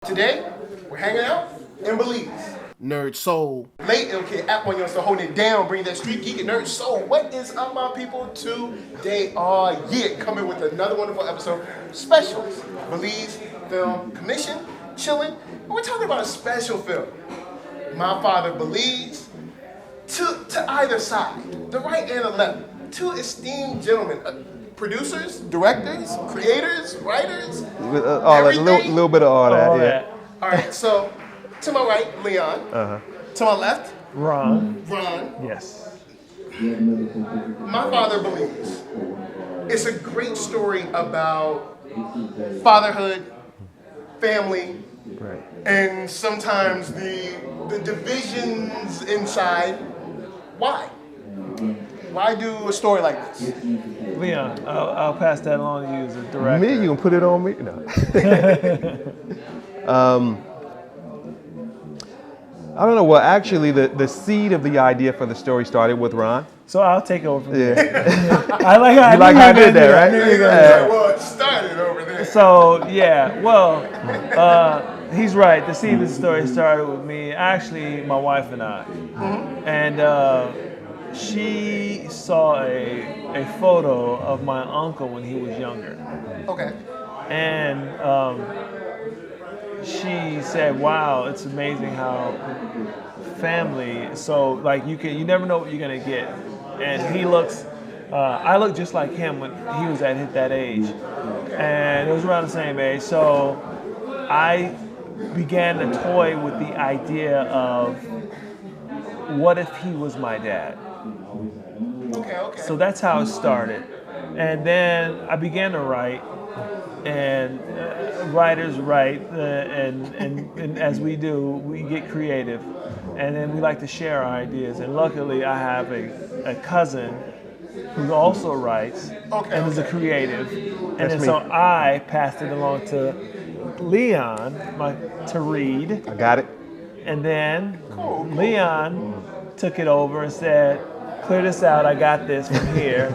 Today, we're hanging out in Belize. NERDSoul. Late LK at OneYoungsta holding it down, bringing that street geek and NERDSoul. What is up, my people? Today, coming with another wonderful episode. Specials. Belize Film Commission, chilling. And we're talking about a special film. My father, Belize. To either side, the right and the left. Two esteemed gentlemen. Producers, directors, creators, writers, all a little bit of all that, yeah. All right, so to my right, Leon. To my left, Ron. Yes. My father, Belize. It's a great story about fatherhood, family, Right. and sometimes the divisions inside. Why? Why do a story like this? Leon, I'll pass that along to you as a director. Me? You gonna put it on me? No. I don't know. Well, actually, the seed of the idea for the story started with Ron. So I'll take over from there. Yeah. I like how I did that, right? Well, it started over there. So yeah, well, he's right. The seed of the story started with me. Actually, my wife and I, and she saw a photo of my uncle when he was younger. Okay. And she said, "Wow, it's amazing how family. So like you never know what you're gonna get." And he looks. I look just like him when he was at that age, and it was around the same age. So I began to toy with the idea of what if he was my dad. Okay. So that's how it started. And then I began to write, and writers write, and as we do, we get creative. And then we like to share our ideas. And luckily, I have a cousin who also writes and is a creative. And then so I passed it along to Leon to read. I got it. And then Leon took it over and said, "Clear this out. I got this from here."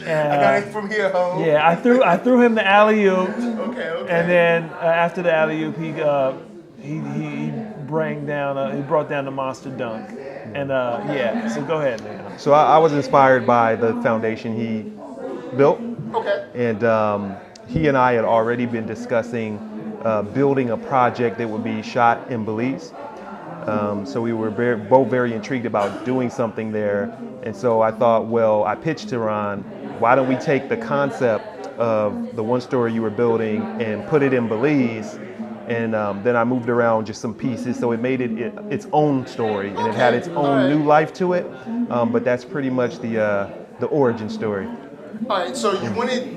And, I got it from here, ho. Yeah, I threw him the alley-oop. Okay. And then after the alley-oop, he brought down the monster dunk. And so go ahead, Leon. So I was inspired by the foundation he built. Okay. And he and I had already been discussing building a project that would be shot in Belize. So we were both very intrigued about doing something there. And so I thought, well, I pitched to Ron, why don't we take the concept of the one story you were building and put it in Belize? And then I moved around just some pieces, so it made it its own story, and it had its own new life to it. But that's pretty much the origin story. All right, so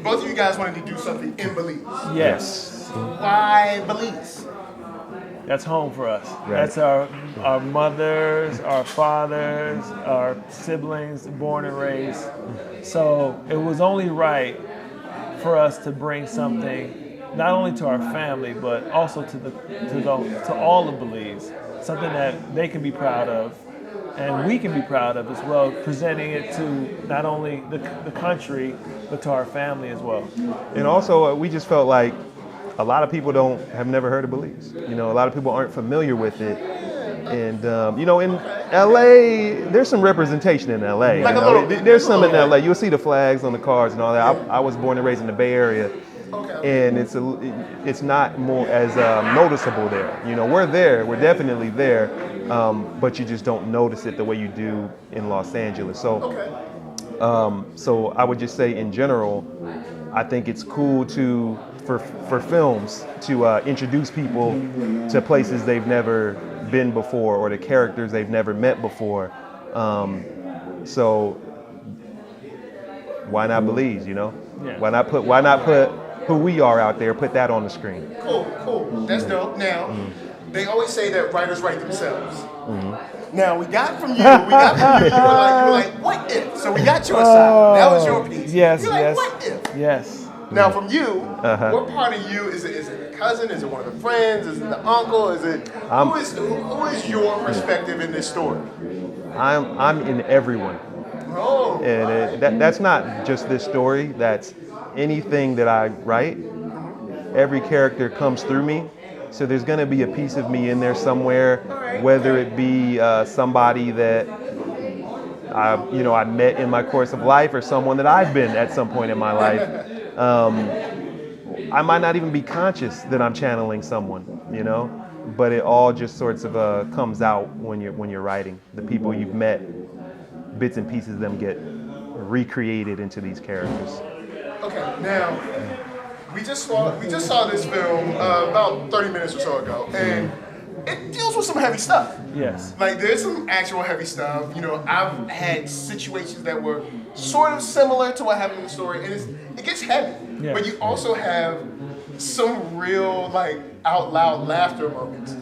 both of you guys wanted to do something in Belize. Yes. Why Belize? That's home for us. Right. That's our mothers, our fathers, our siblings, born and raised. So it was only right for us to bring something not only to our family, but also to all of Belize, something that they can be proud of, and we can be proud of as well, presenting it to not only the country, but to our family as well. And also, we just felt like a lot of people have never heard of Belize. A lot of people aren't familiar with it. And, in LA, there's some representation in LA. There's some in LA. You'll see the flags on the cars and all that. I was born and raised in the Bay Area. And it's not more as noticeable there. We're there. We're definitely there. But you just don't notice it the way you do in Los Angeles. So I would just say in general, I think it's cool for films to introduce people to places they've never been before or the characters they've never met before. So why not Belize? Yeah. Why not put who we are out there? Put that on the screen. Cool. That's dope. Now, they always say that writers write themselves. Now we got from you. You were like, what if? So we got your side. That was your piece. Yes. You're like, what if? Yes. Now from you, what part of you is it? A cousin? Is it one of the friends? Is it the uncle? Is it who is your perspective in this story? I'm in everyone. Oh. And that's not just this story. That's anything that I write. every character comes through me. So there's going to be a piece of me in there somewhere, whether it be somebody that I met in my course of life, or someone that I've been at some point in my life. I might not even be conscious that I'm channeling someone, but it all just sorts of comes out when you're writing. The people you've met, bits and pieces of them get recreated into these characters. Okay, now we just saw this film about 30 minutes or so ago, and it deals with some heavy stuff. Yes. Like, there's some actual heavy stuff. I've had situations that were sort of similar to what happened in the story, and it gets heavy. Yeah. But you also have some real, like, out loud laughter moments.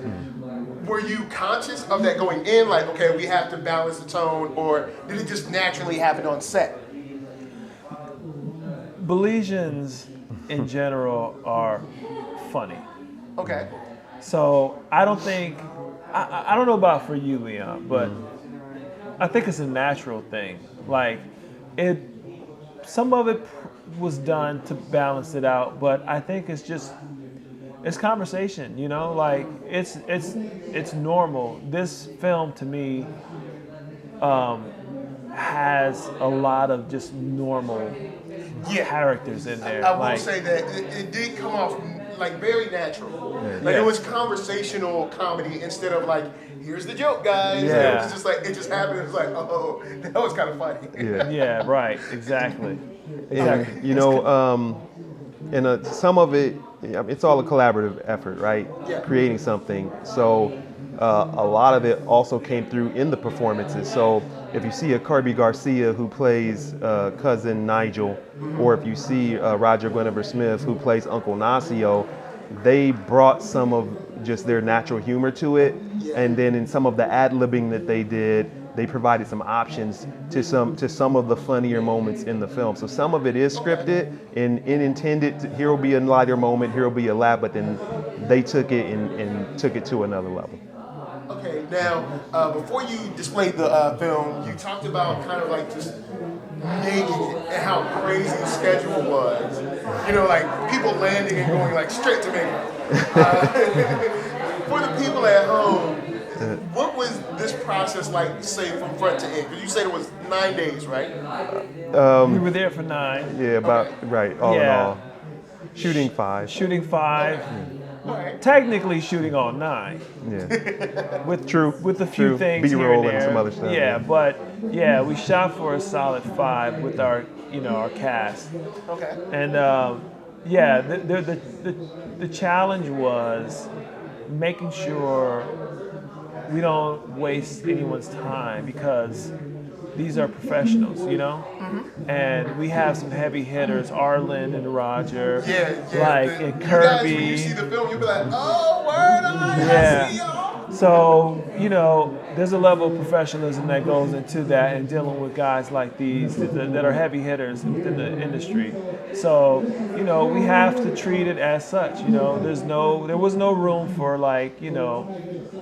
Were you conscious of that going in? Like, okay, we have to balance the tone, or did it just naturally happen on set? Belizeans in general are funny. Okay. So I don't think, I don't know about for you, Leon, but I think it's a natural thing. Like, some of it was done to balance it out, but I think it's conversation, like it's normal. This film to me has a lot of just normal characters in there. I will say that it did come off like very natural. It was conversational comedy instead of like, here's the joke, guys. Yeah. It was just like, it just happened. It's like, oh, that was kind of funny. Yeah, right, exactly. And, some of it, it's all a collaborative effort, right? Yeah. Creating something. So a lot of it also came through in the performances. So if you see a Kirby Garcia who plays cousin Nigel, or if you see Roger Guinevere Smith who plays Uncle Nacio, they brought some of just their natural humor to it. And then in some of the ad-libbing that they did, they provided some options to some of the funnier moments in the film. So some of it is scripted and intended. Here will be a lighter moment, here will be a laugh, but then they took it and took it to another level. Okay, now, before you displayed the film, you talked about kind of like just making it and how crazy the schedule was. Like people landing and going like straight to Mexico. For the people at home, what was this process like, say, from front to end? Because you said it was 9 days, right? We were there for 9. Yeah, right, all in all. Shooting 5. Shooting 5. Right. Technically shooting all 9. Yeah. With a few things B-roll here and there. and some other stuff. Yeah, but we shot for a solid 5 with our cast. Okay. And the challenge was making sure we don't waste anyone's time, because these are professionals, and we have some heavy hitters, Arlen and Roger, and Kirby. You guys, when you see the film, you'll be like, oh, word on, I see y'all. So, there's a level of professionalism that goes into that, and dealing with guys like these that are heavy hitters within the industry. So, we have to treat it as such. There was no room for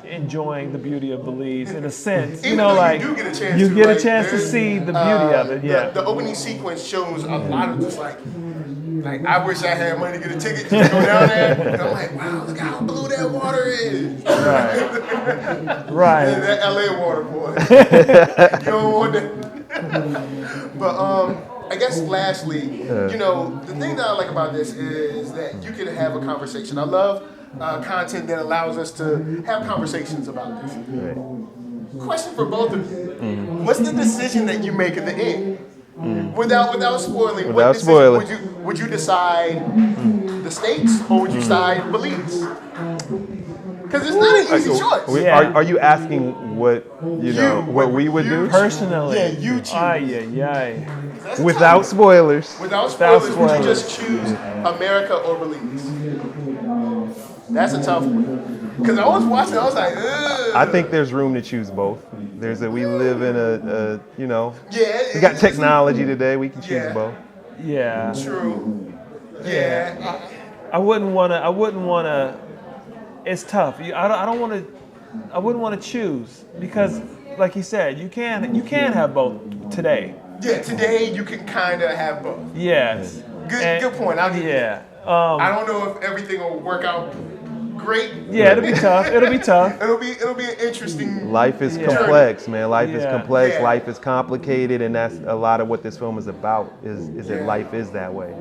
enjoying the beauty of Belize in a sense. You get a chance to see the beauty of it. Yeah. The opening sequence shows a lot of just like I wish I had money to get a ticket just to go down there. And I'm like, wow, look how blue that water is. Right. That LA water, boy. You don't want that. But I guess lastly, the thing that I like about this is that you can have a conversation. I love content that allows us to have conversations about this. Right. Question for both of you. What's the decision that you make at the end? Without spoiling, would you decide the states, or would you decide Belize? Because it's not an easy choice. Are you asking what we would do personally? Yeah, you choose. Without spoilers. Without spoilers, would you just choose America or Belize? That's a tough one. Because I was watching, I was like, ugh. I think there's room to choose both. We live in we got it's technology today. We can choose both. Yeah. True. Yeah. I wouldn't want to. It's tough. I wouldn't want to choose, because, like you said, you can have both today. Yeah, today you can kind of have both. Yes. Good point. I'll give you that. I don't know if everything will work out great. Yeah, it'll be tough. It'll be tough. It'll be an interesting. Life is complex, man. Life is Yeah. complex. Yeah. Life is complicated, and that's a lot of what this film is about. Is that life is that way.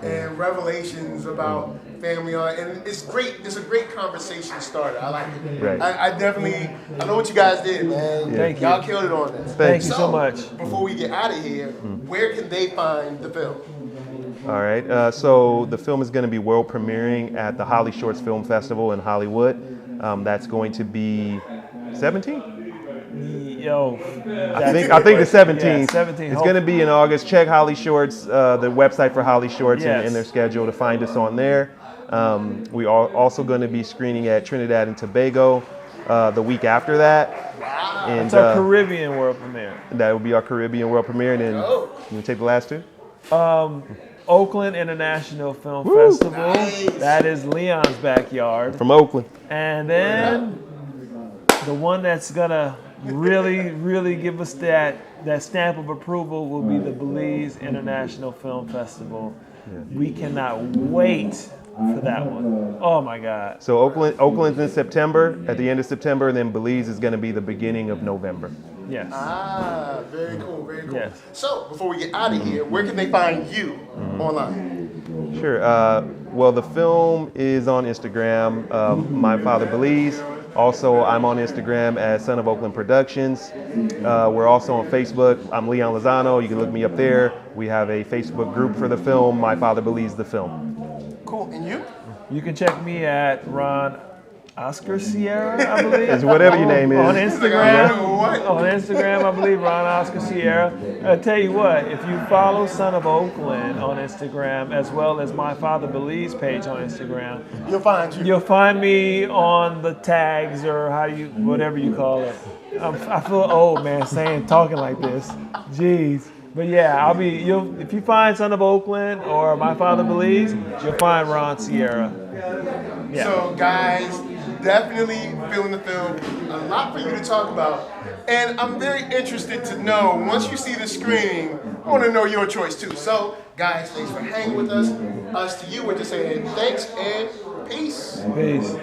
And revelations about family art, and it's great. It's a great conversation starter. I like it. Right. I know what you guys did, man. Thank you. Y'all killed it on this. Thank you so much. Before we get out of here, where can they find the film? All right. So the film is going to be world premiering at the Holly Shorts Film Festival in Hollywood. That's going to be 17. Yo, I think the 17th. Yeah, 17th. It's going to be in August. Check Holly Shorts, the website for Holly Shorts, Yes. and their schedule to find us on there. We are also going to be screening at Trinidad and Tobago the week after that. Wow. And it's our Caribbean world premiere. that will be our Caribbean world premiere. And then you take the last two? Oakland International Film Festival. Nice. That is Leon's backyard. From Oakland. And then the one that's gonna really give us that stamp of approval will be the Belize International Film Festival. We cannot wait for that one. Oh my God. So Oakland's in September, at the end of September, and then Belize is going to be the beginning of November. Yes. Ah, very cool, very cool. Yes. So before we get out of here, where can they find you online? Sure. Well, the film is on Instagram, My Father Belize. Also, I'm on Instagram as Son of Oakland Productions. We're also on Facebook. I'm Leon Lozano. You can look me up there. We have a Facebook group for the film, My Father Belize the Film. Cool. And you? You can check me at Ron Oscar Sierra, I believe. It's whatever your name is. On I Instagram. don't know what. On Instagram, I believe Ron Oscar Sierra. I tell you what, if you follow Son of Oakland on Instagram, as well as My Father Belize page on Instagram, You'll find you. you'll find me on the tags or whatever you call it. I feel old, man, talking like this. Jeez. But yeah, if you find Son of Oakland or My Father Belize, you'll find Ron Sierra. Yeah. So guys, definitely feeling the film. A lot for you to talk about. And I'm very interested to know, once you see the screening, I want to know your choice too. So guys, thanks for hanging with us. Us to you, we're just saying thanks and peace. Peace.